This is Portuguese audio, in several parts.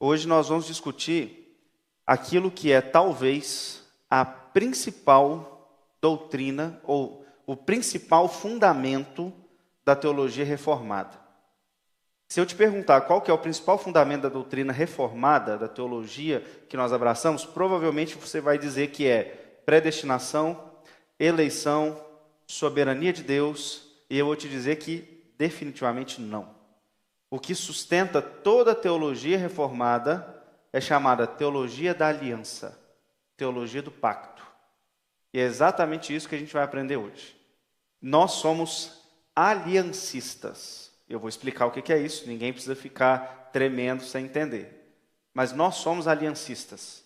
Hoje nós vamos discutir aquilo que é talvez a principal doutrina ou o principal fundamento da teologia reformada. Se eu te perguntar qual que é o principal fundamento da doutrina reformada, da teologia que nós abraçamos, provavelmente você vai dizer que é predestinação, eleição, soberania de Deus, e eu vou te dizer que definitivamente não. O que sustenta toda a teologia reformada é chamada teologia da aliança, teologia do pacto. E é exatamente isso que a gente vai aprender hoje. Nós somos aliancistas. Eu vou explicar o que é isso, ninguém precisa ficar tremendo sem entender. Mas nós somos aliancistas.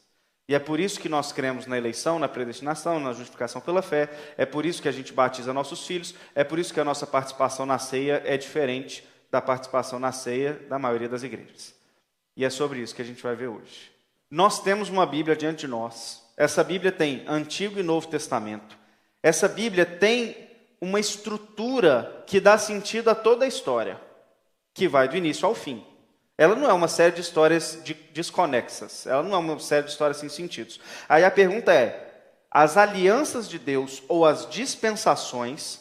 E é por isso que nós cremos na eleição, na predestinação, na justificação pela fé. É por isso que a gente batiza nossos filhos. É por isso que a nossa participação na ceia é diferente da participação na ceia da maioria das igrejas. E é sobre isso que a gente vai ver hoje. Nós temos uma Bíblia diante de nós. Essa Bíblia tem Antigo e Novo Testamento. Essa Bíblia tem uma estrutura que dá sentido a toda a história, que vai do início ao fim. Ela não é uma série de histórias desconexas. Ela não é uma série de histórias sem sentidos. Aí a pergunta é, as alianças de Deus ou as dispensações,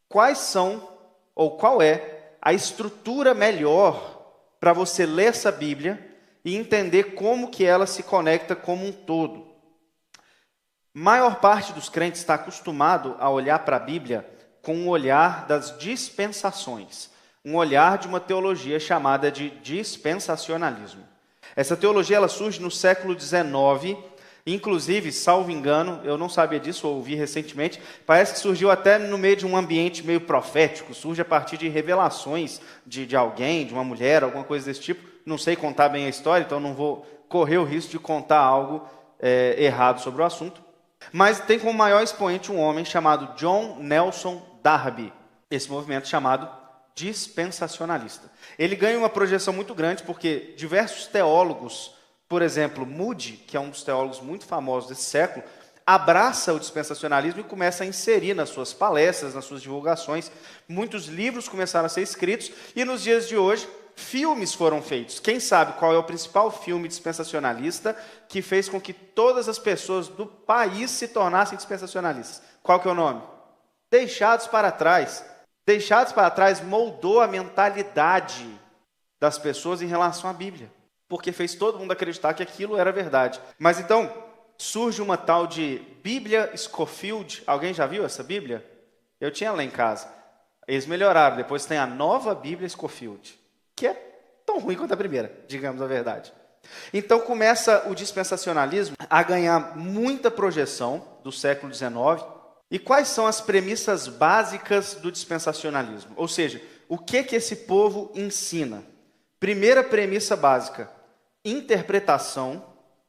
quais são ou qual é a estrutura melhor para você ler essa Bíblia e entender como que ela se conecta como um todo? Maior parte dos crentes está acostumado a olhar para a Bíblia com o olhar das dispensações, um olhar de uma teologia chamada de dispensacionalismo. Essa teologia ela surge no século XIX, inclusive, salvo engano, eu não sabia disso, ouvi recentemente, parece que surgiu até no meio de um ambiente meio profético, surge a partir de revelações de alguém, de uma mulher, alguma coisa desse tipo. Não sei contar bem a história, então não vou correr o risco de contar algo errado sobre o assunto. Mas tem como maior expoente um homem chamado John Nelson Darby, esse movimento chamado dispensacionalista. Ele ganha uma projeção muito grande porque diversos teólogos, por exemplo, Moody, que é um dos teólogos muito famosos desse século, abraça o dispensacionalismo e começa a inserir nas suas palestras, nas suas divulgações. Muitos livros começaram a ser escritos e nos dias de hoje, filmes foram feitos. Quem sabe qual é o principal filme dispensacionalista que fez com que todas as pessoas do país se tornassem dispensacionalistas? Qual que é o nome? Deixados para Trás. Deixados para Trás moldou a mentalidade das pessoas em relação à Bíblia, porque fez todo mundo acreditar que aquilo era verdade. Mas então, surge uma tal de Bíblia Scofield. Alguém já viu essa Bíblia? Eu tinha lá em casa. Eles melhoraram, depois tem a nova Bíblia Scofield, que é tão ruim quanto a primeira, digamos a verdade. Então começa o dispensacionalismo a ganhar muita projeção do século XIX. E quais são as premissas básicas do dispensacionalismo? Ou seja, o que esse povo ensina? Primeira premissa básica: interpretação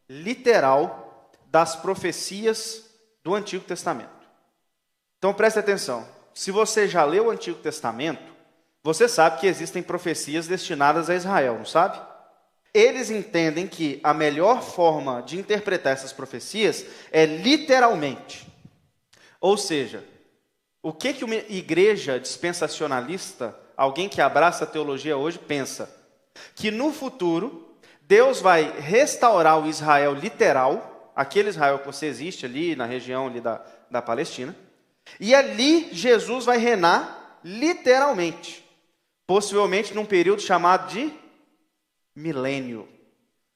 literal das profecias do Antigo Testamento. Então preste atenção, se você já leu o Antigo Testamento, você sabe que existem profecias destinadas a Israel, não sabe? Eles entendem que a melhor forma de interpretar essas profecias é literalmente. Ou seja, o que uma igreja dispensacionalista, alguém que abraça a teologia hoje, pensa? Que no futuro, Deus vai restaurar o Israel literal, aquele Israel que você existe ali na região ali da Palestina, e ali Jesus vai reinar literalmente, possivelmente num período chamado de milênio.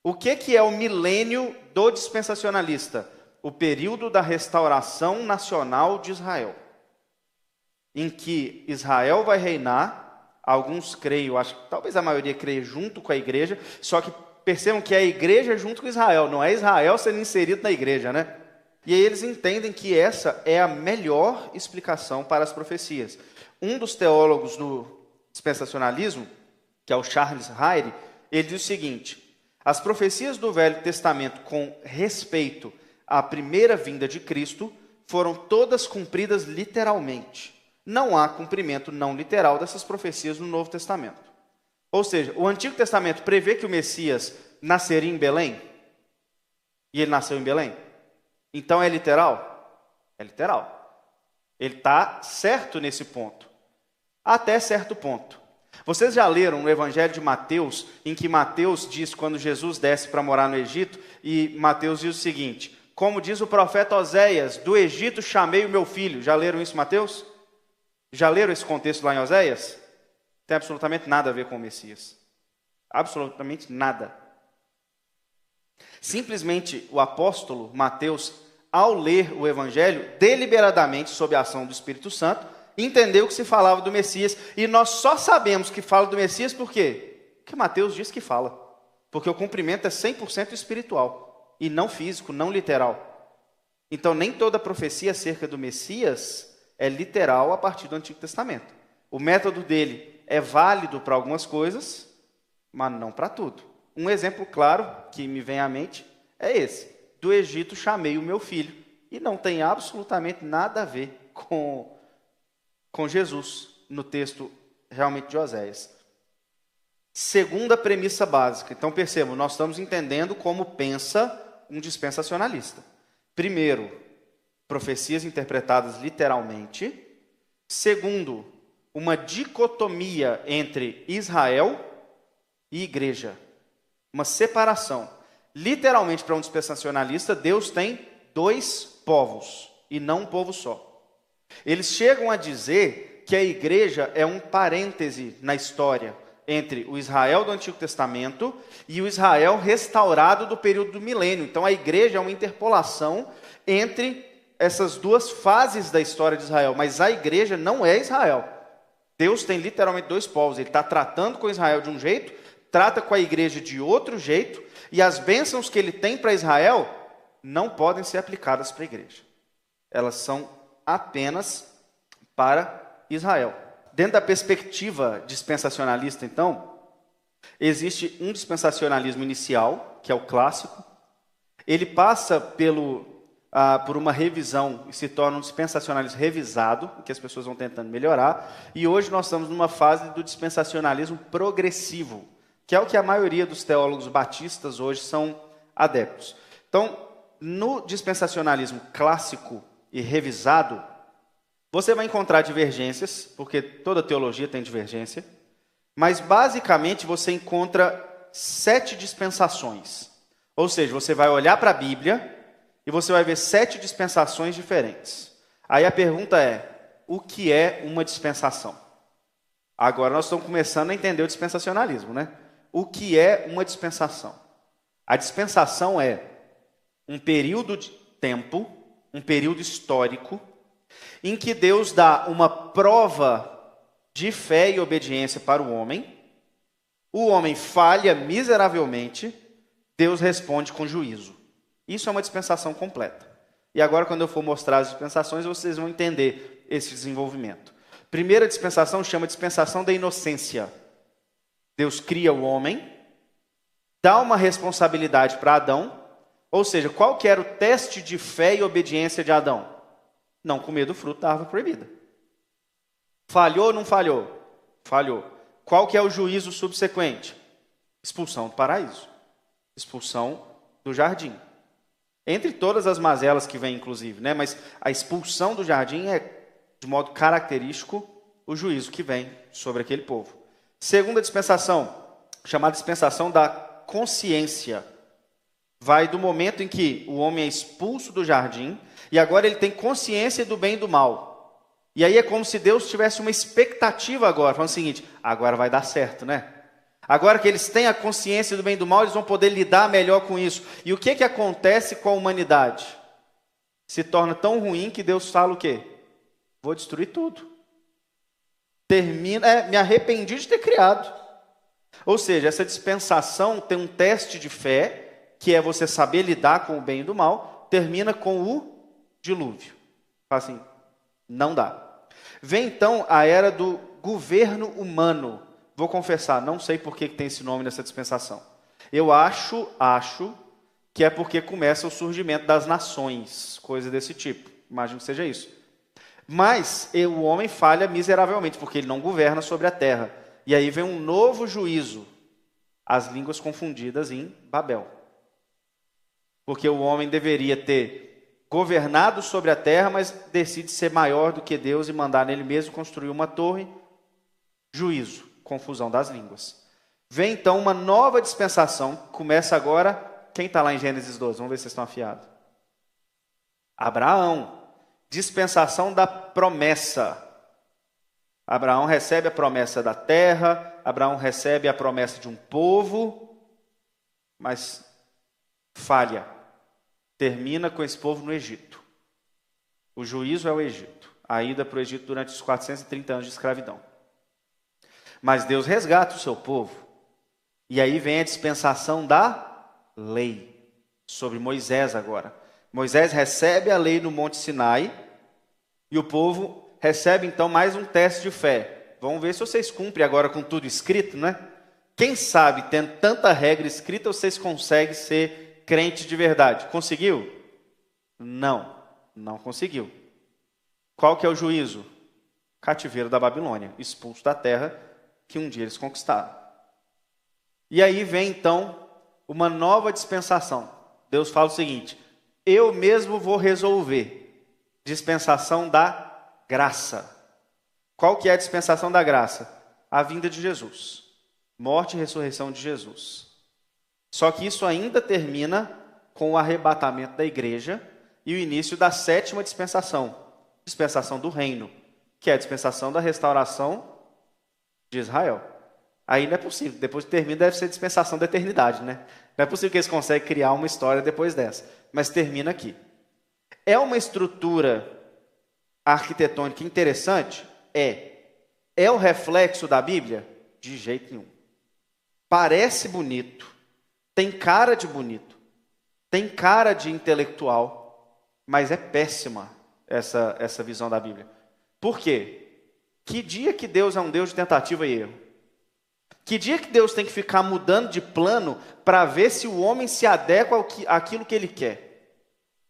O que é o milênio do dispensacionalista? O período da restauração nacional de Israel, em que Israel vai reinar, alguns creem, acho que talvez a maioria creia junto com a igreja, só que percebam que é a igreja junto com Israel, não é Israel sendo inserido na igreja, né? E aí eles entendem que essa é a melhor explicação para as profecias. Um dos teólogos do dispensacionalismo, que é o Charles Ryrie, ele diz o seguinte: as profecias do Velho Testamento com respeito à primeira vinda de Cristo foram todas cumpridas literalmente. Não há cumprimento não literal dessas profecias no Novo Testamento. Ou seja, o Antigo Testamento prevê que o Messias nasceria em Belém, e ele nasceu em Belém. Então é literal? É literal. Ele está certo nesse ponto, até certo ponto. Vocês já leram no Evangelho de Mateus, em que Mateus diz quando Jesus desce para morar no Egito, e Mateus diz o seguinte: como diz o profeta Oséias, do Egito chamei o meu filho. Já leram isso, Mateus? Já leram esse contexto lá em Oséias? Não tem absolutamente nada a ver com o Messias. Absolutamente nada. Simplesmente o apóstolo Mateus, ao ler o Evangelho, deliberadamente, sob a ação do Espírito Santo, entendeu que se falava do Messias. E nós só sabemos que fala do Messias por quê? Porque Mateus diz que fala. Porque o cumprimento é 100% espiritual e não físico, não literal. Então nem toda profecia acerca do Messias é literal a partir do Antigo Testamento. O método dele é válido para algumas coisas, mas não para tudo. Um exemplo claro que me vem à mente é esse: do Egito chamei o meu filho. E não tem absolutamente nada a ver com Jesus, no texto realmente de Oséias. Segunda premissa básica. Então percebam, nós estamos entendendo como pensa um dispensacionalista. Primeiro, profecias interpretadas literalmente. Segundo, uma dicotomia entre Israel e igreja. Uma separação. Literalmente, para um dispensacionalista, Deus tem dois povos e não um povo só. Eles chegam a dizer que a igreja é um parêntese na história entre o Israel do Antigo Testamento e o Israel restaurado do período do milênio. Então a igreja é uma interpolação entre essas duas fases da história de Israel, mas a igreja não é Israel. Deus tem literalmente dois povos, ele está tratando com Israel de um jeito, trata com a igreja de outro jeito, e as bênçãos que ele tem para Israel não podem ser aplicadas para a igreja. Elas são apenas para Israel. Dentro da perspectiva dispensacionalista, então, existe um dispensacionalismo inicial, que é o clássico. Ele passa por uma revisão e se torna um dispensacionalismo revisado, que as pessoas vão tentando melhorar. E hoje nós estamos numa fase do dispensacionalismo progressivo, que é o que a maioria dos teólogos batistas hoje são adeptos. Então, no dispensacionalismo clássico e revisado, você vai encontrar divergências, porque toda teologia tem divergência, mas basicamente você encontra 7 dispensações. Ou seja, você vai olhar para a Bíblia e você vai ver 7 dispensações diferentes. Aí a pergunta é: o que é uma dispensação? Agora nós estamos começando a entender o dispensacionalismo, né? O que é uma dispensação? A dispensação é um período de tempo, um período histórico, em que Deus dá uma prova de fé e obediência para o homem falha miseravelmente, Deus responde com juízo. Isso é uma dispensação completa. E agora, quando eu for mostrar as dispensações, vocês vão entender esse desenvolvimento. Primeira dispensação chama dispensação da inocência. Deus cria o homem, dá uma responsabilidade para Adão, ou seja, qual que era o teste de fé e obediência de Adão? Não comer do fruto da árvore proibida. Falhou ou não falhou? Falhou. Qual que é o juízo subsequente? Expulsão do paraíso. Expulsão do jardim. Entre todas as mazelas que vêm, inclusive, né? Mas a expulsão do jardim é, de modo característico, o juízo que vem sobre aquele povo. Segunda dispensação, chamada dispensação da consciência. Vai do momento em que o homem é expulso do jardim e agora ele tem consciência do bem e do mal. E aí é como se Deus tivesse uma expectativa agora, falando o seguinte: agora vai dar certo, né? Agora que eles têm a consciência do bem e do mal, eles vão poder lidar melhor com isso. E o que acontece com a humanidade? Se torna tão ruim que Deus fala o quê? Vou destruir tudo. Me arrependi de ter criado. Ou seja, essa dispensação tem um teste de fé, que é você saber lidar com o bem e do mal, termina com o dilúvio. Assim, não dá. Vem então a era do governo humano. Vou confessar, não sei por que tem esse nome nessa dispensação. Eu acho que é porque começa o surgimento das nações, coisa desse tipo. Imagino que seja isso. Mas o homem falha miseravelmente, porque ele não governa sobre a terra. E aí vem um novo juízo, as línguas confundidas em Babel. Porque o homem deveria ter governado sobre a terra, mas decide ser maior do que Deus e mandar nele mesmo construir uma torre. Juízo. confusão das línguas. Vem então uma nova dispensação, começa agora, quem está lá em Gênesis 12? Vamos ver se vocês estão afiados. Abraão, dispensação da promessa. Abraão recebe a promessa da terra, Abraão recebe a promessa de um povo, mas falha. Termina com esse povo no Egito. O juízo é o Egito. A ida para o Egito durante os 430 anos de escravidão. Mas Deus resgata o seu povo. E aí vem a dispensação da lei. Sobre Moisés agora. Moisés recebe a lei no Monte Sinai. E o povo recebe então mais um teste de fé. Vamos ver se vocês cumprem agora com tudo escrito, né? Quem sabe, tendo tanta regra escrita, vocês conseguem ser crente de verdade. Conseguiu? Não, não conseguiu. Qual que é o juízo? Cativeiro da Babilônia, expulso da terra que um dia eles conquistaram. E aí vem então uma nova dispensação. Deus fala o seguinte: eu mesmo vou resolver. Dispensação da graça. Qual que é a dispensação da graça? A vinda de Jesus. Morte e ressurreição de Jesus. Só que isso ainda termina com o arrebatamento da igreja e o início da 7ª dispensação. Dispensação do reino, que é a dispensação da restauração de Israel. Aí não é possível, depois que termina deve ser dispensação da eternidade, né? Não é possível que eles conseguem criar uma história depois dessa, mas termina aqui. É uma estrutura arquitetônica interessante? É o reflexo da Bíblia? De jeito nenhum. Parece bonito, tem cara de bonito, tem cara de intelectual, mas é péssima essa visão da Bíblia. Por quê? Que dia que Deus é um Deus de tentativa e erro? Que dia que Deus tem que ficar mudando de plano para ver se o homem se adequa àquilo que ele quer?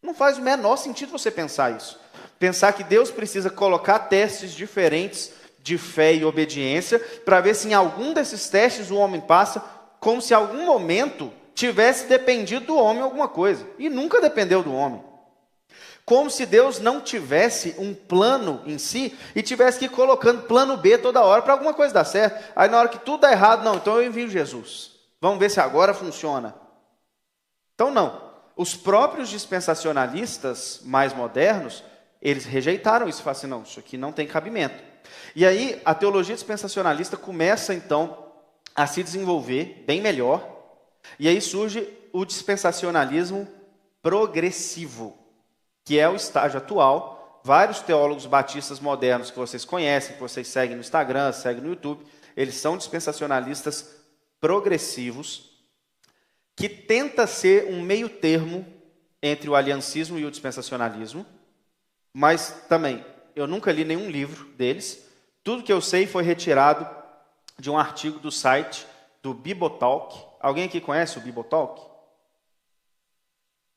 Não faz o menor sentido você pensar isso. Pensar que Deus precisa colocar testes diferentes de fé e obediência para ver se em algum desses testes o homem passa, como se em algum momento tivesse dependido do homem alguma coisa. E nunca dependeu do homem. Como se Deus não tivesse um plano em si e tivesse que ir colocando plano B toda hora para alguma coisa dar certo. Aí na hora que tudo dá errado, não, então eu envio Jesus. Vamos ver se agora funciona. Então não. Os próprios dispensacionalistas mais modernos, eles rejeitaram isso. Falaram assim, não, isso aqui não tem cabimento. E aí a teologia dispensacionalista começa então a se desenvolver bem melhor. E aí surge o dispensacionalismo progressivo, que é o estágio atual. Vários teólogos batistas modernos que vocês conhecem, que vocês seguem no Instagram, seguem no YouTube, eles são dispensacionalistas progressivos, que tenta ser um meio termo entre o aliancismo e o dispensacionalismo, mas também, eu nunca li nenhum livro deles, tudo que eu sei foi retirado de um artigo do site do Bibotalk. Alguém aqui conhece o Bibotalk?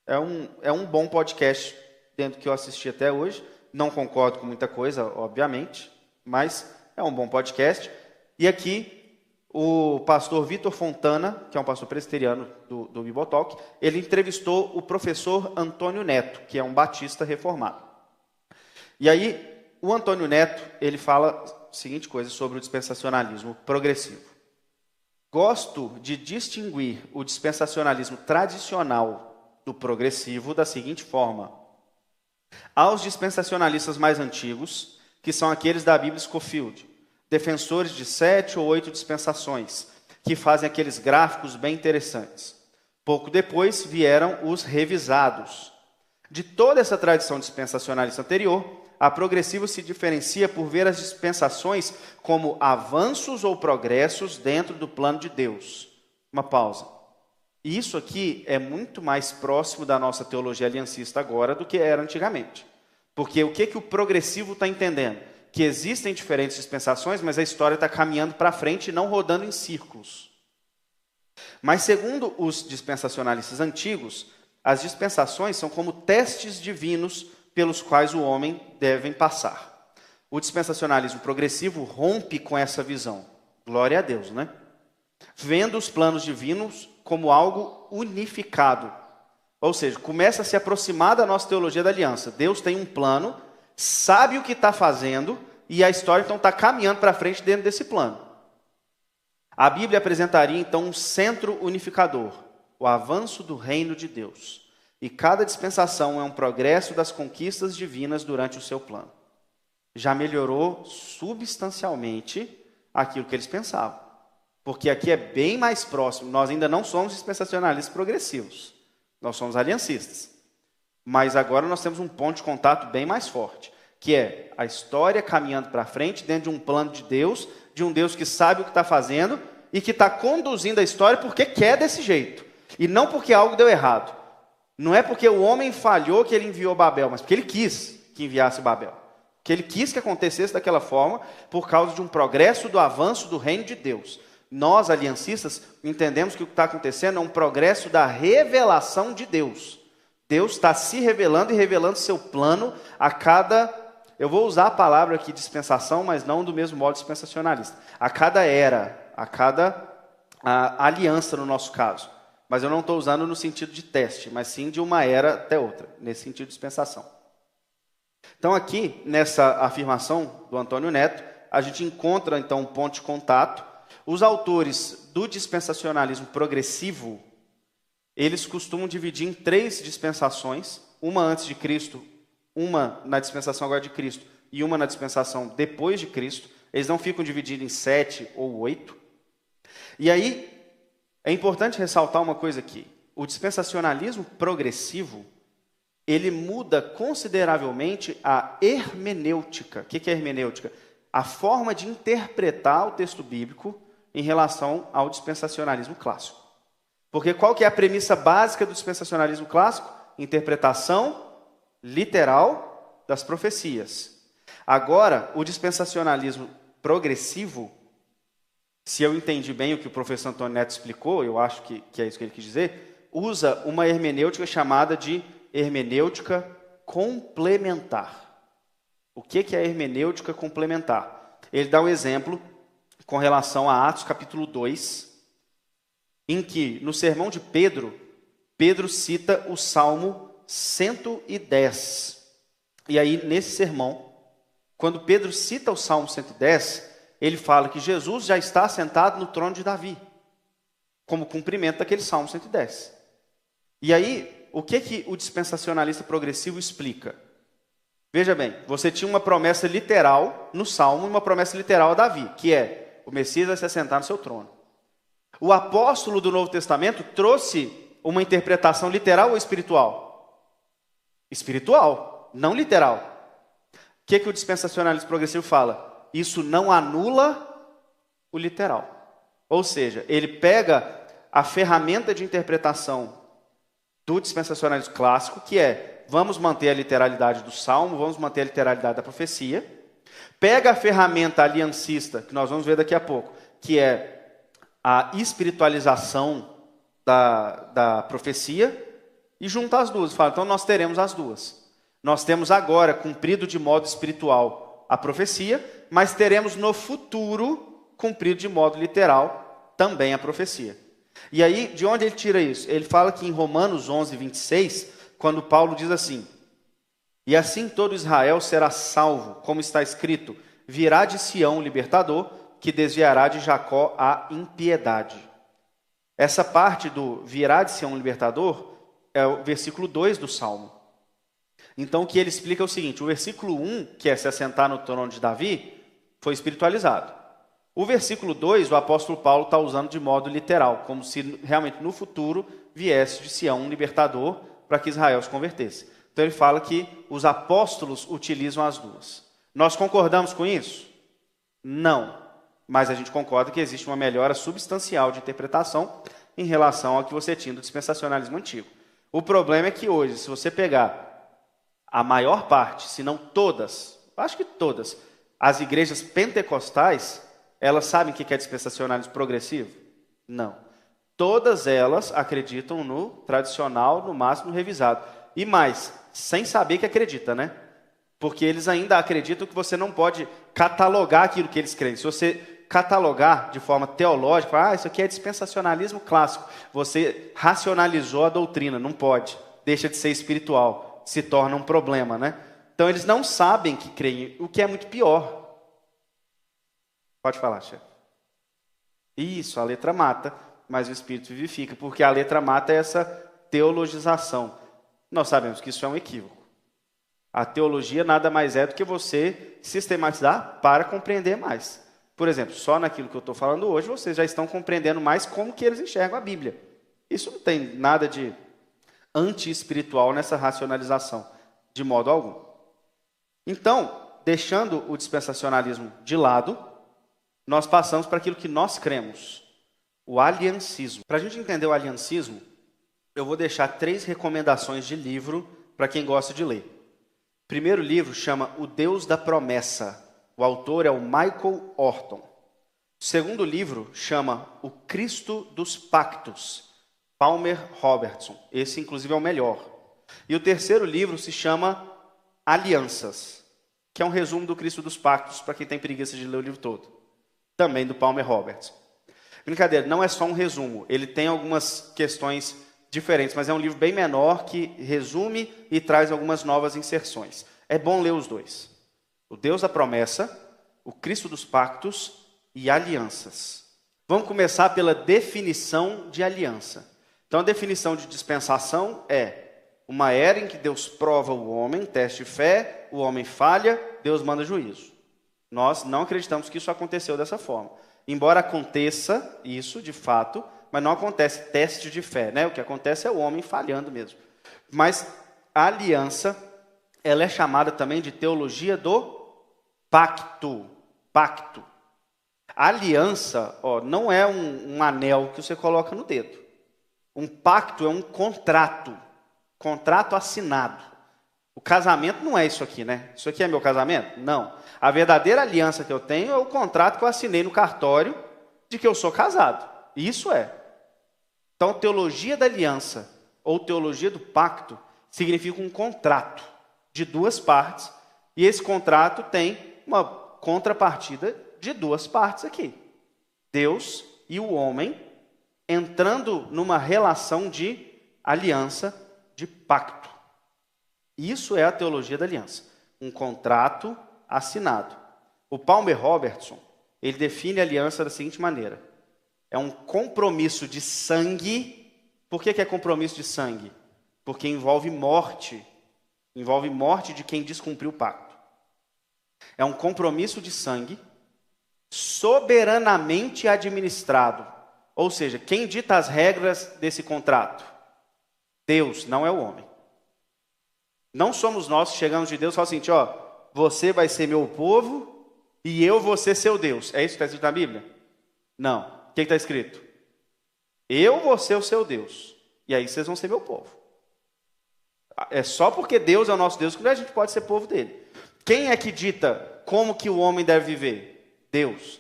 É um bom podcast dentro do que eu assisti até hoje. Não concordo com muita coisa, obviamente, mas é um bom podcast. E aqui, o pastor Vitor Fontana, que é um pastor presbiteriano do Bibotalk, ele entrevistou o professor Antônio Neto, que é um batista reformado. E aí, o Antônio Neto, ele fala a seguinte coisa sobre o dispensacionalismo progressivo. Gosto de distinguir o dispensacionalismo tradicional do progressivo da seguinte forma. Aos dispensacionalistas mais antigos, que são aqueles da Bíblia Scofield, defensores de 7 ou 8 dispensações, que fazem aqueles gráficos bem interessantes. Pouco depois vieram os revisados. De toda essa tradição dispensacionalista anterior, a progressiva se diferencia por ver as dispensações como avanços ou progressos dentro do plano de Deus. Uma pausa. Isso aqui é muito mais próximo da nossa teologia aliancista agora do que era antigamente. Porque o que o progressivo está entendendo? Que existem diferentes dispensações, mas a história está caminhando para frente e não rodando em círculos. Mas segundo os dispensacionalistas antigos, as dispensações são como testes divinos pelos quais o homem deve passar. O dispensacionalismo progressivo rompe com essa visão. Glória a Deus, né? Vendo os planos divinos como algo unificado. Ou seja, começa a se aproximar da nossa teologia da aliança. Deus tem um plano, sabe o que está fazendo, e a história então está caminhando para frente dentro desse plano. A Bíblia apresentaria então um centro unificador, o avanço do reino de Deus. E cada dispensação é um progresso das conquistas divinas durante o seu plano. Já melhorou substancialmente aquilo que eles pensavam. Porque aqui é bem mais próximo. Nós ainda não somos dispensacionalistas progressivos. Nós somos aliancistas. Mas agora nós temos um ponto de contato bem mais forte, que é a história caminhando para frente dentro de um plano de Deus, de um Deus que sabe o que está fazendo e que está conduzindo a história porque quer desse jeito. E não porque algo deu errado. Não é porque o homem falhou que ele enviou Babel, mas porque ele quis que enviasse Babel. Que ele quis que acontecesse daquela forma por causa de um progresso do avanço do reino de Deus. Nós, aliancistas, entendemos que o que está acontecendo é um progresso da revelação de Deus. Deus está se revelando e revelando seu plano a cada... Eu vou usar a palavra aqui dispensação, mas não do mesmo modo dispensacionalista. A cada era, a cada aliança no nosso caso. Mas eu não estou usando no sentido de teste, mas sim de uma era até outra, nesse sentido de dispensação. Então aqui, nessa afirmação do Antônio Neto, a gente encontra então um ponto de contato. Os autores do dispensacionalismo progressivo, eles costumam dividir em 3 dispensações, uma antes de Cristo, uma na dispensação agora de Cristo e uma na dispensação depois de Cristo. Eles não ficam divididos em 7 ou 8. E aí, é importante ressaltar uma coisa aqui. O dispensacionalismo progressivo, ele muda consideravelmente a hermenêutica. O que é hermenêutica? A forma de interpretar o texto bíblico em relação ao dispensacionalismo clássico. Porque qual que é a premissa básica do dispensacionalismo clássico? Interpretação literal das profecias. Agora, o dispensacionalismo progressivo, se eu entendi bem o que o professor Antônio Neto explicou, eu acho que é isso que ele quis dizer, usa uma hermenêutica chamada de hermenêutica complementar. O que é a hermenêutica complementar? Ele dá um exemplo com relação a Atos capítulo 2, em que, no sermão de Pedro, Pedro cita o Salmo 110. E aí, nesse sermão, quando Pedro cita o Salmo 110, ele fala que Jesus já está sentado no trono de Davi, como cumprimento daquele Salmo 110. E aí, o que o dispensacionalista progressivo explica? Veja bem, você tinha uma promessa literal no Salmo e uma promessa literal a Davi, que é, o Messias vai se assentar no seu trono. O apóstolo do Novo Testamento trouxe uma interpretação literal ou espiritual? Espiritual, não literal. O que o dispensacionalismo progressivo fala? Isso não anula o literal. Ou seja, ele pega a ferramenta de interpretação do dispensacionalismo clássico, que é, vamos manter a literalidade do Salmo, vamos manter a literalidade da profecia, pega a ferramenta aliancista, que nós vamos ver daqui a pouco, que é a espiritualização da profecia, e junta as duas. Fala, então nós teremos as duas. Nós temos agora cumprido de modo espiritual a profecia, mas teremos no futuro cumprido de modo literal também a profecia. E aí, de onde ele tira isso? Ele fala que em Romanos 11, 26, quando Paulo diz assim, e assim todo Israel será salvo, como está escrito, virá de Sião o libertador, que desviará de Jacó a impiedade. Essa parte do virá de Sião o libertador é o versículo 2 do Salmo. Então o que ele explica é o seguinte, o versículo 1, que é se assentar no trono de Davi, foi espiritualizado. O versículo 2, o apóstolo Paulo está usando de modo literal, como se realmente no futuro viesse de Sião um libertador para que Israel se convertesse. Então ele fala que os apóstolos utilizam as duas. Nós concordamos com isso? Não. Mas a gente concorda que existe uma melhora substancial de interpretação em relação ao que você tinha do dispensacionalismo antigo. O problema é que hoje, se você pegar a maior parte, se não todas, acho que todas, as igrejas pentecostais, elas sabem o que é dispensacionalismo progressivo? Não. Todas elas acreditam no tradicional, no máximo revisado. E mais, sem saber que acredita, né? Porque eles ainda acreditam que você não pode catalogar aquilo que eles creem. Se você catalogar de forma teológica, isso aqui é dispensacionalismo clássico, você racionalizou a doutrina, não pode, deixa de ser espiritual, se torna um problema, né? Então eles não sabem que creem, o que é muito pior. Pode falar, chefe. Isso, a letra mata, mas o Espírito vivifica, porque a letra mata é essa teologização. Nós sabemos que isso é um equívoco. A teologia nada mais é do que você sistematizar para compreender mais. Por exemplo, só naquilo que eu estou falando hoje, vocês já estão compreendendo mais como que eles enxergam a Bíblia. Isso não tem nada de anti-espiritual nessa racionalização, de modo algum. Então, deixando o dispensacionalismo de lado, nós passamos para aquilo que nós cremos, o aliancismo. Para a gente entender o aliancismo, eu vou deixar 3 recomendações de livro para quem gosta de ler. O primeiro livro chama O Deus da Promessa. O autor é o Michael Horton. O segundo livro chama O Cristo dos Pactos, Palmer Robertson. Esse, inclusive, é o melhor. E o terceiro livro se chama Alianças, que é um resumo do Cristo dos Pactos, para quem tem preguiça de ler o livro todo. Também do Palmer Robertson. Brincadeira, não é só um resumo. Ele tem algumas questões diferentes, mas é um livro bem menor que resume e traz algumas novas inserções. É bom ler os dois. O Deus da Promessa, o Cristo dos Pactos e Alianças. Vamos começar pela definição de aliança. Então, a definição de dispensação é uma era em que Deus prova o homem, teste de fé, o homem falha, Deus manda juízo. Nós não acreditamos que isso aconteceu dessa forma. Embora aconteça isso, de fato, mas não acontece teste de fé, né? O que acontece é o homem falhando mesmo. Mas a aliança, ela é chamada também de teologia do pacto. Pacto. A aliança, não é um anel que você coloca no dedo. Um pacto é um contrato. Contrato assinado. O casamento não é isso aqui, né? Isso aqui é meu casamento? Não. A verdadeira aliança que eu tenho é o contrato que eu assinei no cartório de que eu sou casado. Isso é. Então, teologia da aliança ou teologia do pacto significa um contrato de 2 partes. E esse contrato tem uma contrapartida de 2 partes aqui. Deus e o homem entrando numa relação de aliança, de pacto. Isso é a teologia da aliança. Um contrato assinado. O Palmer Robertson, ele define a aliança da seguinte maneira. É um compromisso de sangue. Por que é compromisso de sangue? Porque envolve morte. Envolve morte de quem descumpriu o pacto. É um compromisso de sangue soberanamente administrado. Ou seja, quem dita as regras desse contrato? Deus, não é o homem. Não somos nós que chegamos de Deus e falamos assim, você vai ser meu povo e eu vou ser seu Deus. É isso que está escrito na Bíblia? Não. O que está escrito? Eu vou ser o seu Deus. E aí vocês vão ser meu povo. É só porque Deus é o nosso Deus que a gente pode ser povo dele. Quem é que dita como que o homem deve viver? Deus.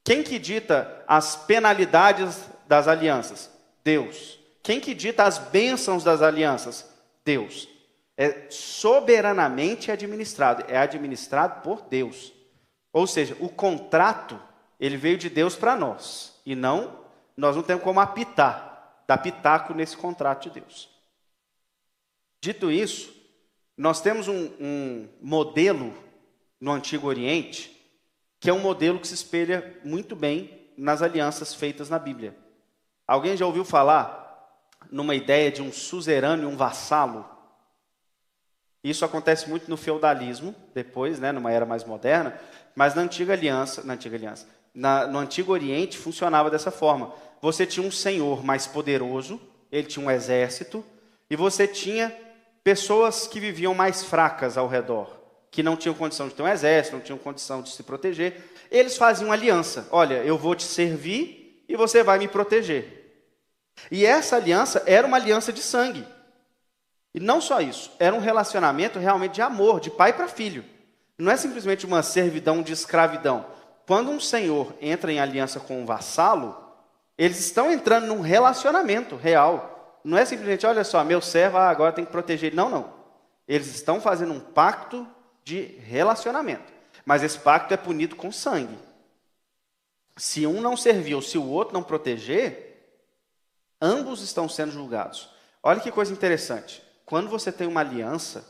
Quem que dita as penalidades das alianças? Deus. Quem que dita as bênçãos das alianças? Deus. É soberanamente administrado. É administrado por Deus. Ou seja, o contrato, ele veio de Deus para nós. E nós não temos como dar pitaco nesse contrato de Deus. Dito isso, nós temos um modelo no Antigo Oriente, que é um modelo que se espelha muito bem nas alianças feitas na Bíblia. Alguém já ouviu falar numa ideia de um suzerano e um vassalo? Isso acontece muito no feudalismo, depois, numa era mais moderna, mas no Antigo Oriente funcionava dessa forma. Você tinha um senhor mais poderoso, ele tinha um exército, e você tinha pessoas que viviam mais fracas ao redor, que não tinham condição de ter um exército, não tinham condição de se proteger. Eles faziam aliança. Olha, eu vou te servir e você vai me proteger. E essa aliança era uma aliança de sangue. E não só isso, era um relacionamento realmente de amor, de pai para filho. Não é simplesmente uma servidão de escravidão. Quando um senhor entra em aliança com um vassalo, eles estão entrando num relacionamento real. Não é simplesmente, olha só, meu servo, agora tem que proteger ele. Não. Eles estão fazendo um pacto de relacionamento. Mas esse pacto é punido com sangue. Se um não servir ou se o outro não proteger, ambos estão sendo julgados. Olha que coisa interessante. Quando você tem uma aliança,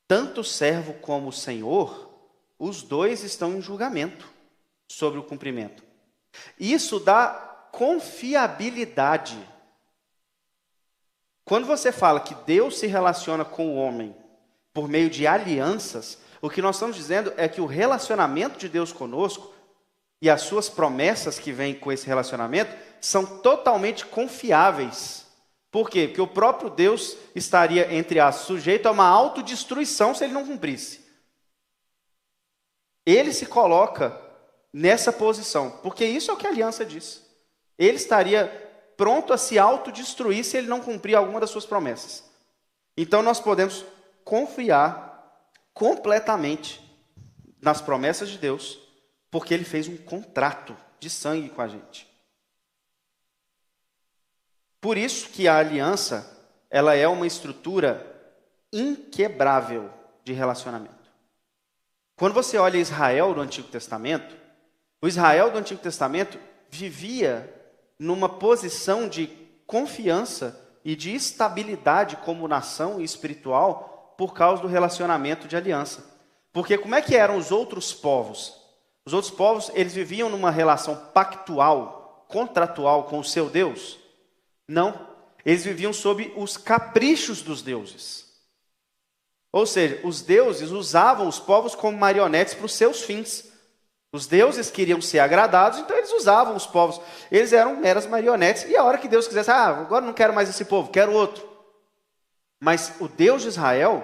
tanto o servo como o senhor, os dois estão em julgamento sobre o cumprimento. Isso dá confiabilidade. Quando você fala que Deus se relaciona com o homem por meio de alianças, o que nós estamos dizendo é que o relacionamento de Deus conosco e as suas promessas que vêm com esse relacionamento são totalmente confiáveis. Por quê? Porque o próprio Deus estaria, entre aspas, sujeito a uma autodestruição se ele não cumprisse. Ele se coloca nessa posição, porque isso é o que a aliança diz. Ele estaria pronto a se autodestruir se ele não cumprir alguma das suas promessas. Então nós podemos confiar completamente nas promessas de Deus, porque ele fez um contrato de sangue com a gente. Por isso que a aliança, ela é uma estrutura inquebrável de relacionamento. Quando você olha Israel do Antigo Testamento, o Israel do Antigo Testamento vivia numa posição de confiança e de estabilidade como nação espiritual por causa do relacionamento de aliança. Porque como é que eram os outros povos? Os outros povos, eles viviam numa relação pactual, contratual com o seu Deus? Não. Eles viviam sob os caprichos dos deuses. Ou seja, os deuses usavam os povos como marionetes para os seus fins. Os deuses queriam ser agradados, então eles usavam os povos. Eles eram meras marionetes. E a hora que Deus quisesse, agora não quero mais esse povo, quero outro. Mas o Deus de Israel,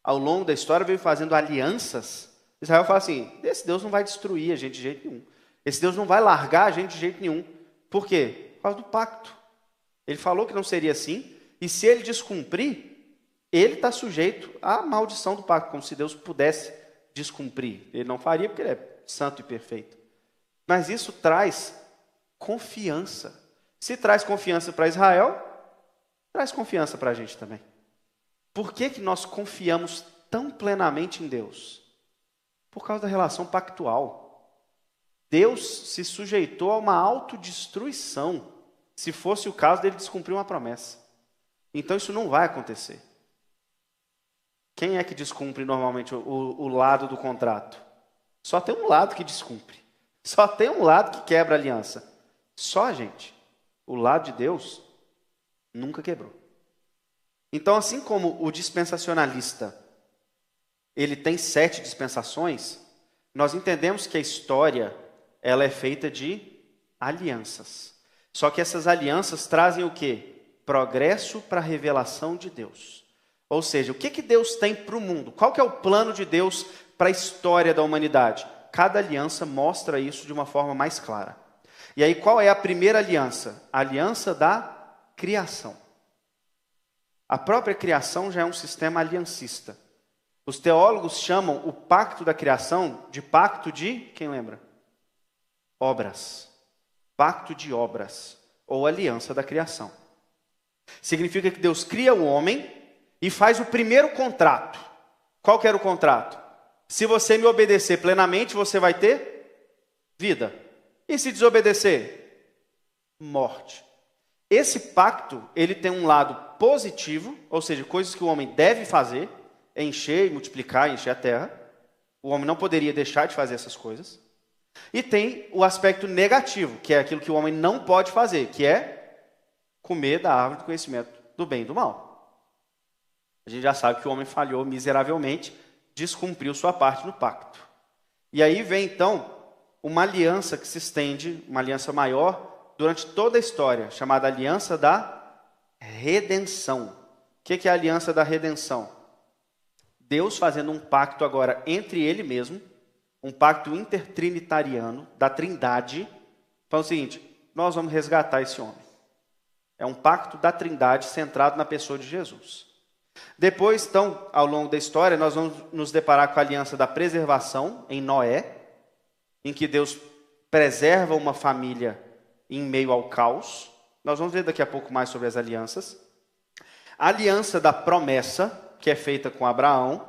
ao longo da história, veio fazendo alianças. Israel fala assim, esse Deus não vai destruir a gente de jeito nenhum. Esse Deus não vai largar a gente de jeito nenhum. Por quê? Por causa do pacto. Ele falou que não seria assim, e se ele descumprir, ele está sujeito à maldição do pacto, como se Deus pudesse descumprir. Ele não faria porque ele é santo e perfeito. Mas isso traz confiança. Se traz confiança para Israel, traz confiança para a gente também. Por que que nós confiamos tão plenamente em Deus? Por causa da relação pactual. Deus se sujeitou a uma autodestruição, se fosse o caso dele descumprir uma promessa. Então isso não vai acontecer. Quem é que descumpre normalmente o lado do contrato? Só tem um lado que descumpre. Só tem um lado que quebra a aliança. Só a gente. O lado de Deus nunca quebrou. Então, assim como o dispensacionalista, ele tem 7 dispensações, nós entendemos que a história, ela é feita de alianças. Só que essas alianças trazem o quê? Progresso para a revelação de Deus. Ou seja, o que Deus tem para o mundo? Qual que é o plano de Deus para a história da humanidade? Cada aliança mostra isso de uma forma mais clara. E aí, qual é a primeira aliança? A aliança da criação. A própria criação já é um sistema aliancista. Os teólogos chamam o pacto da criação de pacto de, quem lembra? Obras. Pacto de obras, ou aliança da criação. Significa que Deus cria o homem e faz o primeiro contrato. Qual que era o contrato? Se você me obedecer plenamente, você vai ter vida. E se desobedecer? Morte. Esse pacto, ele tem um lado positivo, ou seja, coisas que o homem deve fazer, encher e multiplicar, encher a terra. O homem não poderia deixar de fazer essas coisas. E tem o aspecto negativo, que é aquilo que o homem não pode fazer, que é comer da árvore do conhecimento do bem e do mal. A gente já sabe que o homem falhou miseravelmente, descumpriu sua parte no pacto. E aí vem, então, uma aliança que se estende, uma aliança maior, durante toda a história, chamada aliança da redenção. O que é a aliança da redenção? Deus fazendo um pacto agora entre ele mesmo, um pacto intertrinitariano, da Trindade, falando o seguinte, nós vamos resgatar esse homem. É um pacto da Trindade centrado na pessoa de Jesus. Depois, então, ao longo da história, nós vamos nos deparar com a aliança da preservação em Noé, em que Deus preserva uma família em meio ao caos. Nós vamos ver daqui a pouco mais sobre as alianças. A aliança da promessa, que é feita com Abraão,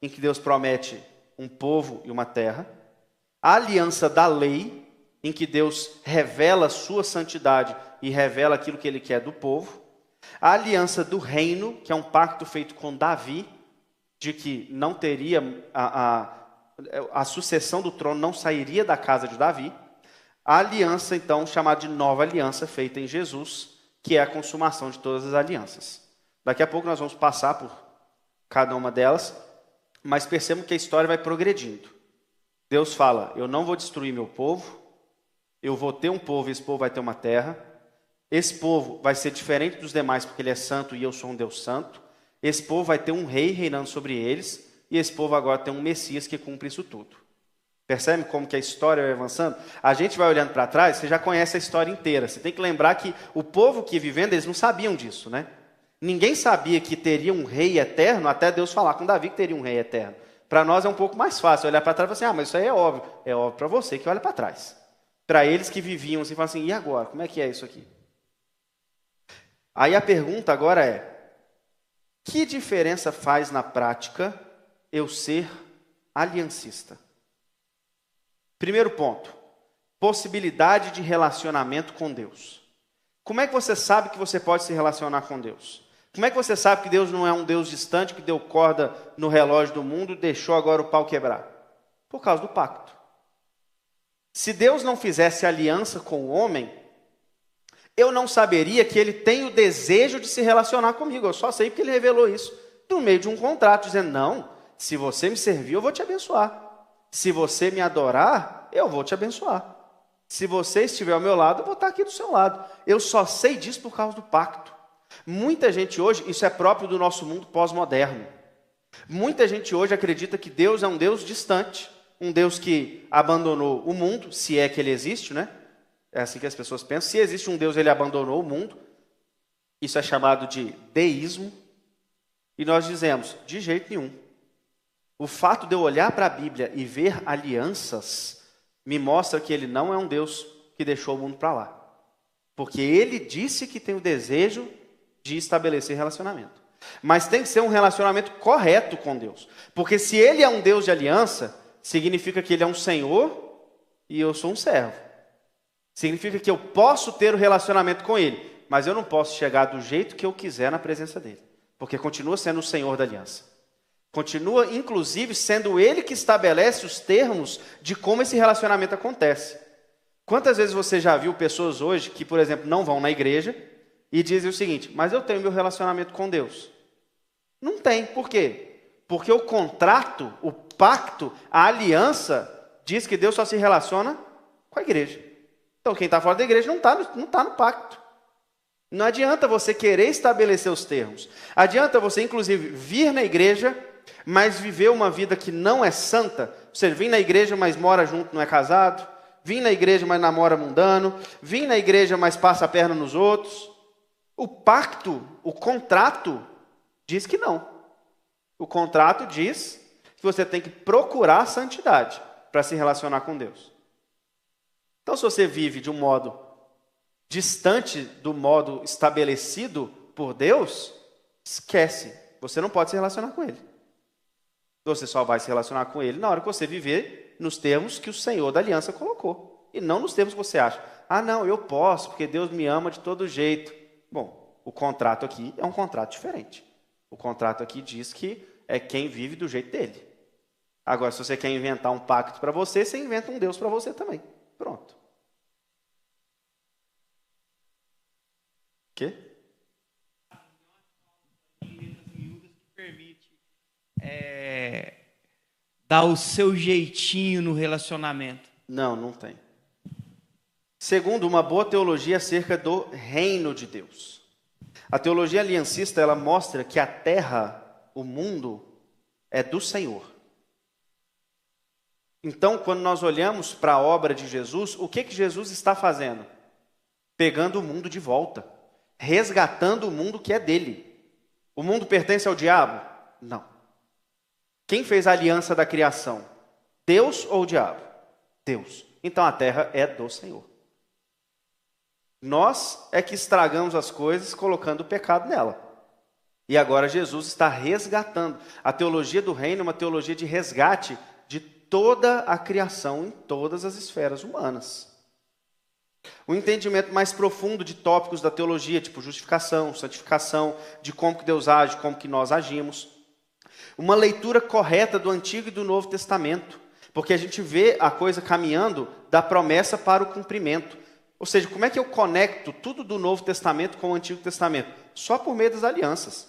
em que Deus promete um povo e uma terra. A aliança da lei, em que Deus revela sua santidade e revela aquilo que ele quer do povo. A aliança do reino, que é um pacto feito com Davi, de que não teria a sucessão do trono, não sairia da casa de Davi. a aliança, então, chamada de nova aliança, feita em Jesus, que é a consumação de todas as alianças. Daqui a pouco nós vamos passar por cada uma delas, mas percebam que a história vai progredindo. Deus fala, eu não vou destruir meu povo, eu vou ter um povo e esse povo vai ter uma terra. Esse povo vai ser diferente dos demais porque ele é santo e eu sou um Deus santo. Esse povo vai ter um rei reinando sobre eles e esse povo agora tem um Messias que cumpre isso tudo. Percebe como que a história vai avançando? A gente vai olhando para trás, você já conhece a história inteira. Você tem que lembrar que o povo que vivendo, eles não sabiam disso, né? Ninguém sabia que teria um rei eterno, até Deus falar com Davi que teria um rei eterno. Para nós é um pouco mais fácil olhar para trás e falar assim, mas isso aí é óbvio. É óbvio para você que olha para trás. Para eles que viviam assim, falam assim, e agora? Como é que é isso aqui? Aí a pergunta agora é, que diferença faz na prática eu ser aliancista? Primeiro ponto, possibilidade de relacionamento com Deus. Como é que você sabe que você pode se relacionar com Deus? Como é que você sabe que Deus não é um Deus distante, que deu corda no relógio do mundo e deixou agora o pau quebrar? Por causa do pacto. Se Deus não fizesse aliança com o homem, eu não saberia que ele tem o desejo de se relacionar comigo. Eu só sei porque ele revelou isso no meio de um contrato, dizendo, não, se você me servir, eu vou te abençoar. Se você me adorar, eu vou te abençoar. Se você estiver ao meu lado, eu vou estar aqui do seu lado. Eu só sei disso por causa do pacto. Muita gente hoje, isso é próprio do nosso mundo pós-moderno. Muita gente hoje acredita que Deus é um Deus distante, um Deus que abandonou o mundo, se é que ele existe, né? É assim que as pessoas pensam. Se existe um Deus, ele abandonou o mundo. Isso é chamado de deísmo. E nós dizemos, de jeito nenhum. O fato de eu olhar para a Bíblia e ver alianças me mostra que ele não é um Deus que deixou o mundo para lá. Porque ele disse que tem o desejo de estabelecer relacionamento. Mas tem que ser um relacionamento correto com Deus. Porque se ele é um Deus de aliança, significa que ele é um Senhor e eu sou um servo. Significa que eu posso ter o relacionamento com ele, mas eu não posso chegar do jeito que eu quiser na presença dele. Porque continua sendo o Senhor da aliança. Continua, inclusive, sendo ele que estabelece os termos de como esse relacionamento acontece. Quantas vezes você já viu pessoas hoje que, por exemplo, não vão na igreja e dizem o seguinte, mas eu tenho meu relacionamento com Deus. Não tem. Por quê? Porque o contrato, o pacto, a aliança, diz que Deus só se relaciona com a igreja. Então, quem está fora da igreja não está no pacto. Não adianta você querer estabelecer os termos. Adianta você, inclusive, vir na igreja, mas viver uma vida que não é santa. Você vir na igreja, mas mora junto, não é casado. Vir na igreja, mas namora mundano. Vir na igreja, mas passa a perna nos outros. O pacto, o contrato, diz que não. O contrato diz que você tem que procurar a santidade para se relacionar com Deus. Então, se você vive de um modo distante do modo estabelecido por Deus, esquece. Você não pode se relacionar com Ele. Você só vai se relacionar com Ele na hora que você viver nos termos que o Senhor da aliança colocou. E não nos termos que você acha. Ah, não, eu posso, porque Deus me ama de todo jeito. Bom, o contrato aqui é um contrato diferente. O contrato aqui diz que é quem vive do jeito dele. Agora, se você quer inventar um pacto para você, você inventa um Deus para você também. Pronto. Quê? Permite dar o seu jeitinho no relacionamento. Não, não tem. Segundo, uma boa teologia acerca do reino de Deus. A teologia aliancista, ela mostra que a terra, o mundo, é do Senhor. Então, quando nós olhamos para a obra de Jesus, o que Jesus está fazendo? Pegando o mundo de volta. Resgatando o mundo que é dele. O mundo pertence ao diabo? Não. Quem fez a aliança da criação? Deus ou o diabo? Deus. Então a terra é do Senhor. Nós é que estragamos as coisas colocando o pecado nela. E agora Jesus está resgatando. A teologia do reino é uma teologia de resgate de toda a criação em todas as esferas humanas. Um entendimento mais profundo de tópicos da teologia, tipo justificação, santificação, de como que Deus age, como que nós agimos. Uma leitura correta do Antigo e do Novo Testamento, porque a gente vê a coisa caminhando da promessa para o cumprimento. Ou seja, como é que eu conecto tudo do Novo Testamento com o Antigo Testamento? Só por meio das alianças.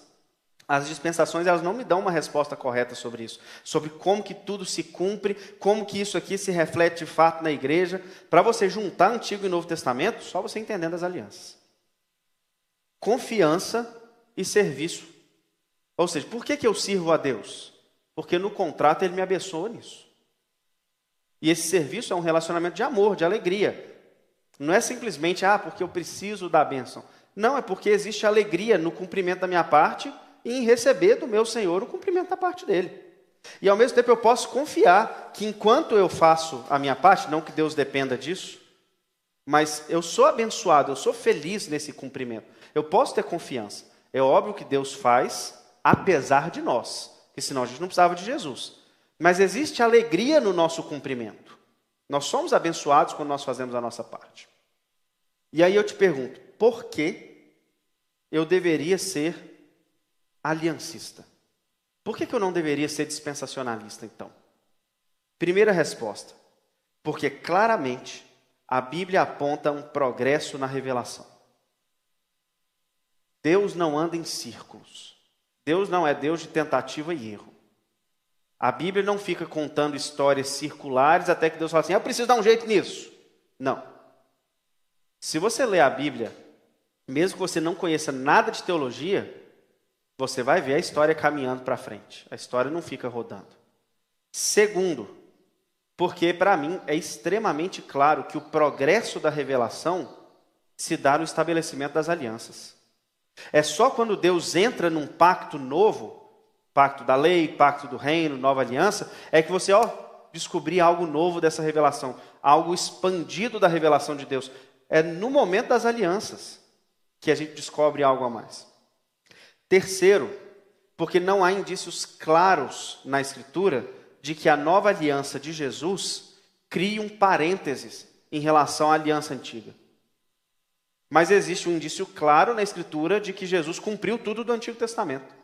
As dispensações, elas não me dão uma resposta correta sobre isso, sobre como que tudo se cumpre, como que isso aqui se reflete de fato na igreja. Para você juntar Antigo e Novo Testamento, só você entendendo as alianças. Confiança e serviço. Ou seja, por que eu sirvo a Deus? Porque no contrato Ele me abençoa nisso. E esse serviço é um relacionamento de amor, de alegria. Não é simplesmente, porque eu preciso da bênção. Não, é porque existe alegria no cumprimento da minha parte e em receber do meu Senhor o cumprimento da parte dele. E ao mesmo tempo eu posso confiar que enquanto eu faço a minha parte, não que Deus dependa disso, mas eu sou abençoado, eu sou feliz nesse cumprimento. Eu posso ter confiança. É óbvio que Deus faz, apesar de nós, porque senão a gente não precisava de Jesus. Mas existe alegria no nosso cumprimento. Nós somos abençoados quando nós fazemos a nossa parte. E aí eu te pergunto, por que eu deveria ser aliancista? Por que eu não deveria ser dispensacionalista, então? Primeira resposta, porque claramente a Bíblia aponta um progresso na revelação. Deus não anda em círculos. Deus não é Deus de tentativa e erro. A Bíblia não fica contando histórias circulares até que Deus fala assim, eu preciso dar um jeito nisso. Não. Se você ler a Bíblia, mesmo que você não conheça nada de teologia, você vai ver a história caminhando para frente. A história não fica rodando. Segundo, porque para mim é extremamente claro que o progresso da revelação se dá no estabelecimento das alianças. É só quando Deus entra num pacto novo, pacto da lei, pacto do reino, nova aliança, é que você descobrir algo novo dessa revelação, algo expandido da revelação de Deus. É no momento das alianças que a gente descobre algo a mais. Terceiro, porque não há indícios claros na Escritura de que a nova aliança de Jesus crie um parênteses em relação à aliança antiga. Mas existe um indício claro na Escritura de que Jesus cumpriu tudo do Antigo Testamento.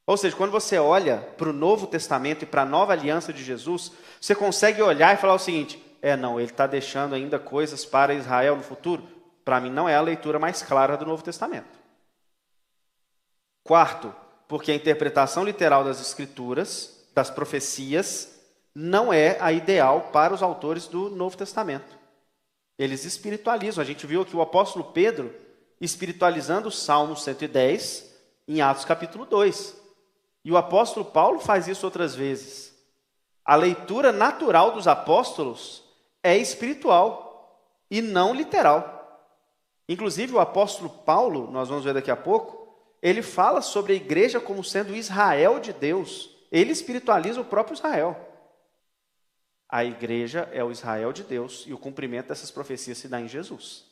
Ou seja, quando você olha para o Novo Testamento e para a nova aliança de Jesus, você consegue olhar e falar o seguinte, ele está deixando ainda coisas para Israel no futuro. Para mim não é a leitura mais clara do Novo Testamento. Quarto, porque a interpretação literal das Escrituras, das profecias, não é a ideal para os autores do Novo Testamento. Eles espiritualizam. A gente viu aqui o apóstolo Pedro espiritualizando o Salmo 110 em Atos capítulo 2. E o apóstolo Paulo faz isso outras vezes. A leitura natural dos apóstolos é espiritual e não literal. Inclusive o apóstolo Paulo, nós vamos ver daqui a pouco, ele fala sobre a igreja como sendo Israel de Deus. Ele espiritualiza o próprio Israel. A igreja é o Israel de Deus e o cumprimento dessas profecias se dá em Jesus.